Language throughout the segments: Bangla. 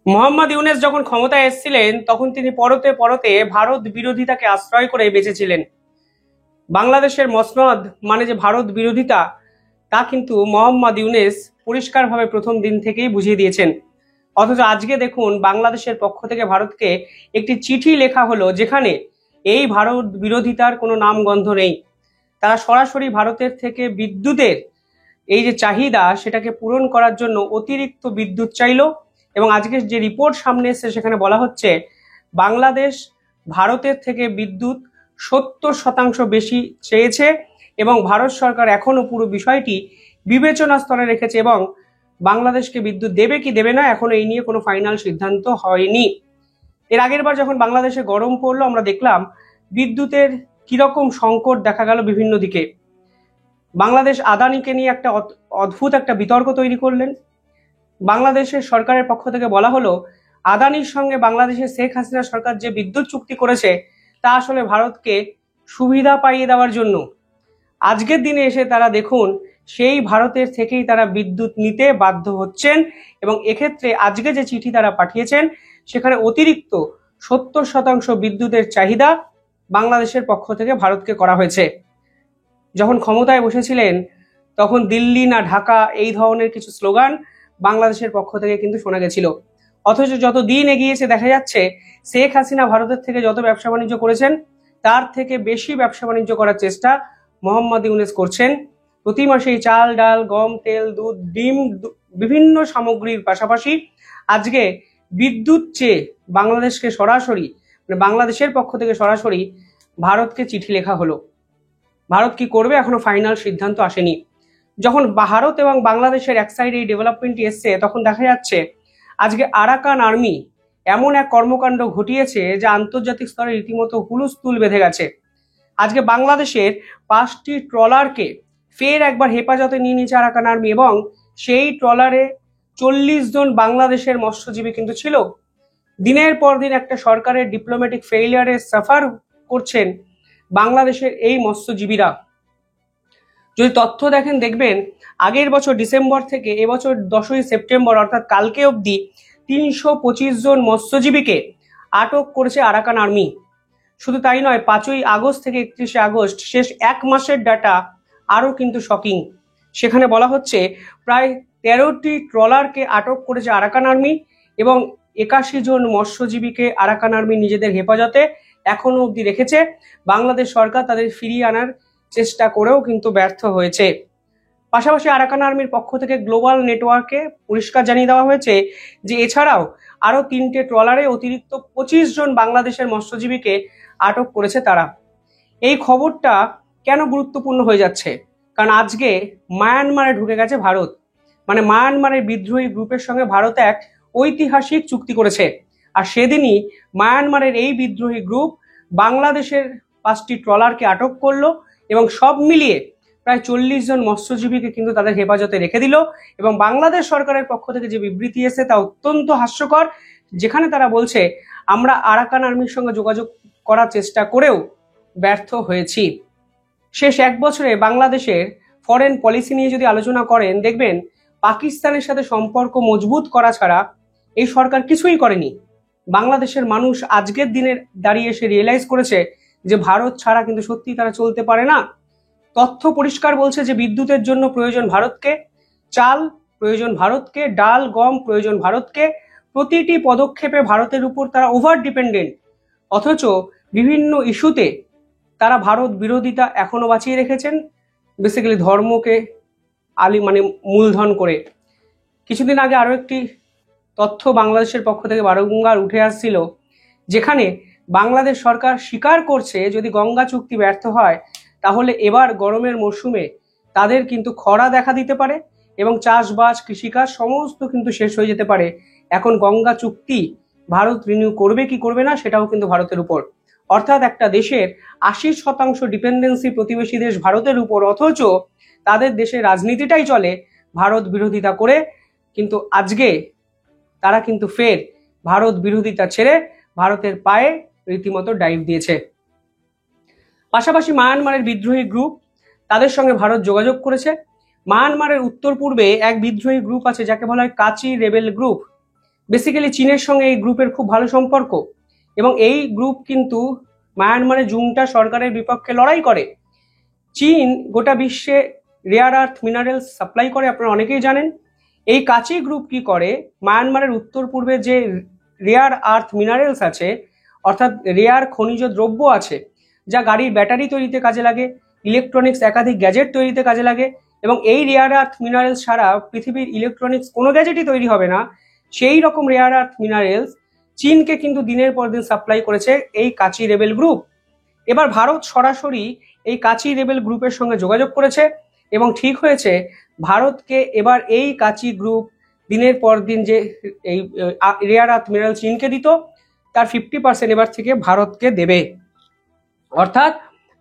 মোহাম্মদ ইউনূস যখন ক্ষমতায় এসেছিলেন তখন তিনি পরতে পরতে ভারত বিরোধিতাকে আশ্রয় করে বেঁচেছিলেন। বাংলাদেশের মসনদ মানে যে ভারত বিরোধিতা, তা কিন্তু মোহাম্মদ ইউনূস পরিষ্কারভাবে প্রথম দিন থেকেই বুঝিয়ে দিয়েছেন। অথচ আজকে দেখুন, বাংলাদেশের পক্ষ থেকে ভারতকে একটি চিঠি লেখা হলো যেখানে এই ভারত বিরোধিতার কোনো নামগন্ধ নেই। তারা সরাসরি ভারতের থেকে বিদ্যুতের এই যে চাহিদা, সেটাকে পূরণ করার জন্য অতিরিক্ত বিদ্যুৎ চাইলো। এবং আজকে যে রিপোর্ট সামনে এসেছে সেখানে বলা হচ্ছে বাংলাদেশ ভারতের থেকে বিদ্যুৎ 70% বেশি চেয়েছে এবং ভারত সরকার এখনো পুরো বিষয়টি বিবেচনা স্তরে রেখেছে এবং বাংলাদেশকে বিদ্যুৎ দেবে কি দেবে না এখনো এই নিয়ে কোনো ফাইনাল সিদ্ধান্ত হয়নি। এর আগের বার যখন বাংলাদেশে গরম পড়লো, আমরা দেখলাম বিদ্যুতের কিরকম সংকট দেখা গেল বিভিন্ন দিকে। বাংলাদেশ আদানিকে নিয়ে একটা অদ্ভুত একটা বিতর্ক তৈরি করলেন। বাংলাদেশের সরকারের পক্ষ থেকে বলা হলো আদানির সঙ্গে বাংলাদেশের শেখ হাসিনা সরকার যে বিদ্যুৎ চুক্তি করেছে তা আসলে ভারতকে সুবিধা পাইয়ে দেওয়ার জন্য। আজকের দিনে এসে তারা দেখুন সেই ভারতের থেকেই তারা বিদ্যুৎ নিতে বাধ্য হচ্ছেন এবং এক্ষেত্রে আজকে যে চিঠি তারা পাঠিয়েছেন সেখানে অতিরিক্ত 70% বিদ্যুতের চাহিদা বাংলাদেশের পক্ষ থেকে ভারতকে করা হয়েছে। যখন ক্ষমতায় বসেছিলেন তখন দিল্লি না ঢাকা এই ধরনের কিছু স্লোগান বাংলাদেশের পক্ষ থেকে কিন্তু শোনা গেছিল। অথচ যত দিন এগিয়েছে দেখা যাচ্ছে শেখ হাসিনা ভারতের থেকে যত ব্যবসা বাণিজ্য করেছেন তার থেকে বেশি ব্যবসা বাণিজ্য করার চেষ্টা মোহাম্মদ ইউনূস করছেন। প্রতি মাসেই চাল ডাল গম তেল দুধ ডিম বিভিন্ন সামগ্রীর পাশাপাশি আজকে বিদ্যুৎ চেয়ে বাংলাদেশকে সরাসরি মানে বাংলাদেশের পক্ষ থেকে সরাসরি ভারতকে চিঠি লেখা হলো। ভারত কি করবে এখনো ফাইনাল সিদ্ধান্ত আসেনি। যখন ভারত এবং বাংলাদেশের এক সাইডে এই ডেভেলপমেন্টটি এসছে তখন দেখা যাচ্ছে আজকে আরাকান আর্মি এমন এক কর্মকাণ্ড ঘটিয়েছে যা আন্তর্জাতিক স্তরে রীতিমতো হুলস্থুল বেঁধে গেছে। আজকে বাংলাদেশের 5টি ট্রলারকে ফের একবার হেফাজতে নিয়ে নিয়েছে আরাকান আর্মি এবং সেই ট্রলারে 40 জন বাংলাদেশের মৎস্যজীবী কিন্তু ছিল। দিনের পর দিন একটা সরকারের ডিপ্লোম্যাটিক ফেইলিয়ারে সাফার করছেন বাংলাদেশের এই মৎস্যজীবীরা। যদি তথ্য দেখেন দেখবেন আগের বছর ডিসেম্বর থেকে এবছর 10ই সেপ্টেম্বর অর্থাৎ কালকে অবধি 325 জন মৎস্যজীবীকে আটক করেছে আরাকান আর্মি। শুধু তাই নয়, 5ই আগস্ট থেকে 31শে আগস্ট শেষ এক মাসের ডাটা আরও কিন্তু শকিং। সেখানে বলা হচ্ছে প্রায় 13টি ট্রলারকে আটক করেছে আরাকান আর্মি এবং 81 জন মৎস্যজীবীকে আরাকান আর্মি নিজেদের হেফাজতে এখনো অবধি রেখেছে। বাংলাদেশ সরকার তাদের ফিরিয়ে আনার চেষ্টা করেও কিন্তু ব্যর্থ হয়েছে। পাশাপাশি আরাকান আর্মির পক্ষ থেকে গ্লোবাল নেটওয়ার্কে পরিষ্কার জানিয়ে দেওয়া হয়েছে যে এছাড়াও আরো 3টে ট্রলারে অতিরিক্ত 25 জন বাংলাদেশের মৎস্যজীবীকে আটক করেছে তারা। এই খবরটা কেন গুরুত্বপূর্ণ হয়ে যাচ্ছে? কারণ আজকে মায়ানমারে ঢুকে গেছে ভারত। মানে মায়ানমারের বিদ্রোহী গ্রুপের সঙ্গে ভারত এক ঐতিহাসিক চুক্তি করেছে। আর সেদিনই মায়ানমারের এই বিদ্রোহী গ্রুপ বাংলাদেশের 5টি ট্রলারকে আটক করলো এবং সব মিলিয়ে প্রায় 40 জন মৎস্যজীবীকে কিন্তু তাদের হেফাজতে রেখে দিল। এবং বাংলাদেশ সরকারের পক্ষ থেকে যে বিবৃতি এসে তা অত্যন্ত হাস্যকর, যেখানে তারা বলছে আমরা আরাকান আর্মির সঙ্গে যোগাযোগ করার চেষ্টা করেও ব্যর্থ হয়েছি। শেষ এক বছরে বাংলাদেশের ফরেন পলিসি নিয়ে যদি আলোচনা করেন দেখবেন পাকিস্তানের সাথে সম্পর্ক মজবুত করা ছাড়া এই সরকার কিছুই করেনি। বাংলাদেশের মানুষ আজকের দিনে দাঁড়িয়ে এসে রিয়েলাইজ করেছে যে ভারত ছাড়া কিন্তু সত্যি তারা চলতে পারে না। তথ্য পরিষ্কার বলছে যে বিদ্যুতের জন্য প্রয়োজন ভারতকে, চাল প্রয়োজন ভারতকে, ডাল গম প্রয়োজন ভারতকে। প্রতিটি পদক্ষেপে ভারতের উপর তারা ওভার ডিপেন্ডেন্ট। অথচ বিভিন্ন ইস্যুতে তারা ভারত বিরোধিতা এখনো বাঁচিয়ে রেখেছেন, বেসিক্যালি ধর্মকে মূলধন করে। কিছুদিন আগে আরো একটি তথ্য বাংলাদেশের পক্ষ থেকে বারংবার উঠে আসছিল, যেখানে বাংলাদেশ সরকার স্বীকার করছে যদি গঙ্গা চুক্তি ব্যর্থ হয় তাহলে এবার গরমের মরশুমে তাদের কিন্তু খরা দেখা দিতে পারে এবং চাষবাস কৃষিকাজ সমস্ত কিন্তু শেষ হয়ে যেতে পারে। এখন গঙ্গা চুক্তি ভারত রিনিউ করবে কি করবে না সেটাও কিন্তু ভারতের উপর। অর্থাৎ একটা দেশের 80% ডিপেন্ডেন্সি প্রতিবেশী দেশ ভারতের উপর, অথচ তাদের দেশের রাজনীতিটাই চলে ভারত বিরোধিতা করে। কিন্তু আজকে তারা কিন্তু ফের ভারত বিরোধিতা ছেড়ে ভারতের পায়ে রীতিমতো ডাইভ দিয়েছে। পাশাপাশি মায়ানমারের বিদ্রোহী গ্রুপ, তাদের সঙ্গে ভারত যোগাযোগ করেছে। মায়ানমারের উত্তর পূর্বে এক বিদ্রোহী গ্রুপ আছে যাকে বলা হয় কাচি রেবেল গ্রুপ। বেসিক্যালি চীনের সঙ্গে এই গ্রুপের খুব ভালো সম্পর্ক, এবং এই গ্রুপ কিন্তু মায়ানমারে জুংটা সরকারের বিপক্ষে লড়াই করে। চীন গোটা বিশ্বে রেয়ার আর্থ মিনারেলস সাপ্লাই করে, আপনারা অনেকেই জানেন। এই কাচি গ্রুপ কি করে, মায়ানমারের উত্তর পূর্বে যে রেয়ার আর্থ মিনারেলস আছে, অর্থাৎ রেয়ার খনিজ দ্রব্য আছে, যা গাড়ির ব্যাটারি তৈরিতে কাজে লাগে, ইলেকট্রনিক্স একাধিক গ্যাজেট তৈরিতে কাজে লাগে, এবং এই রেয়ার আর্থ মিনারেলস ছাড়া পৃথিবীর ইলেকট্রনিক্স কোনো গ্যাজেটই তৈরি হবে না, সেই রকম রেয়ার আর্থ মিনারেলস চীনকে কিন্তু দিনের পর দিন সাপ্লাই করেছে এই কাচি রেবেল গ্রুপ। এবার ভারত সরাসরি এই কাচি রেবেল গ্রুপের সঙ্গে যোগাযোগ করেছে এবং ঠিক হয়েছে ভারতকে এবার এই কাচি গ্রুপ দিনের পর দিন যে এই রেয়ার আর্থ মিনারেল চীনকে দিত, তার 50% এবার থেকে ভারতকে দেবে। অর্থাৎ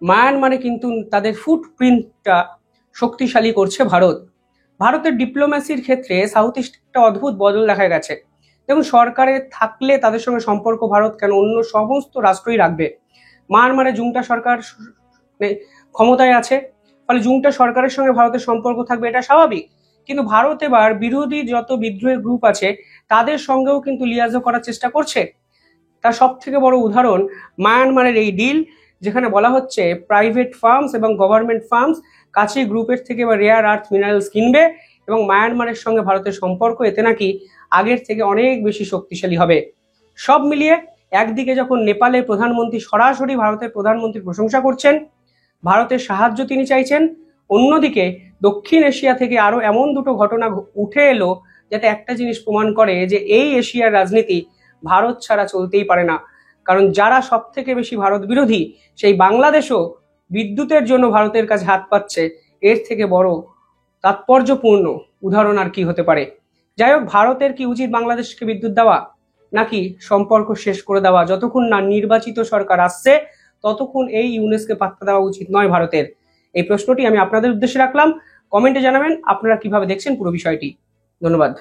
মায়ানমারে কিন্তু তাদের ফুটপ্রিন্টটা শক্তিশালী করছে ভারত। ভারতের ডিপ্লোম্যাসির ক্ষেত্রে সাউথ ইস্ট একটা অদ্ভুত বদল দেখা গেছে। দেখুন, সরকারে থাকলে তাদের সঙ্গে সম্পর্ক ভারত কেন অন্য সমস্ত রাষ্ট্রই রাখবে। মায়ানমারে জুংটা সরকার ক্ষমতায় আছে, ফলে জুংটা সরকারের সঙ্গে ভারতের সম্পর্ক থাকবে, এটা স্বাভাবিক। কিন্তু ভারত এবার বিরোধী যত বিদ্রোহী গ্রুপ আছে তাদের সঙ্গেও কিন্তু লিয়াজো করার চেষ্টা করছে। তার সব থেকে বড় উদাহরণ মায়ানমারের এই ডিল, যেখানে বলা হচ্ছে প্রাইভেট ফার্মস এবং গভর্নমেন্ট ফার্মস কাচি গ্রুপের থেকে এবার রেয়ার আর্থ মিনারেলস কিনবে, এবং মায়ানমারের সঙ্গে ভারতের সম্পর্ক এতে নাকি আগের থেকে অনেক বেশি শক্তিশালী হবে। সব মিলিয়ে একদিকে যখন নেপালের প্রধানমন্ত্রী সরাসরি ভারতের প্রধানমন্ত্রীর প্রশংসা করছেন, ভারতের সাহায্য তিনি চাইছেন, অন্যদিকে দক্ষিণ এশিয়া থেকে আরো এমন দুটো ঘটনা উঠে এলো যাতে একটা জিনিস প্রমাণ করে যে এই এশিয়ার রাজনীতি ভারত ছাড়া চলতেই পারে না। কারণ যারা সব থেকে বেশি ভারত বিরোধী, সেই বাংলাদেশও বিদ্যুতের জন্য ভারতের কাছে হাত পাচ্ছে। এর থেকে বড় তাৎপর্যপূর্ণ উদাহরণ আর কি হতে পারে। যাই হোক, ভারতের কি উচিত বাংলাদেশকে বিদ্যুৎ দেওয়া, নাকি সম্পর্ক শেষ করে দেওয়া? যতক্ষণ না নির্বাচিত সরকার আসছে ততক্ষণ এই ইউনেসকে পাত্তা দেওয়া উচিত নয় ভারতের। এই প্রশ্নটি আমি আপনাদের উদ্দেশ্যে রাখলাম। কমেন্টে জানাবেন আপনারা কিভাবে দেখছেন পুরো বিষয়টি। ধন্যবাদ।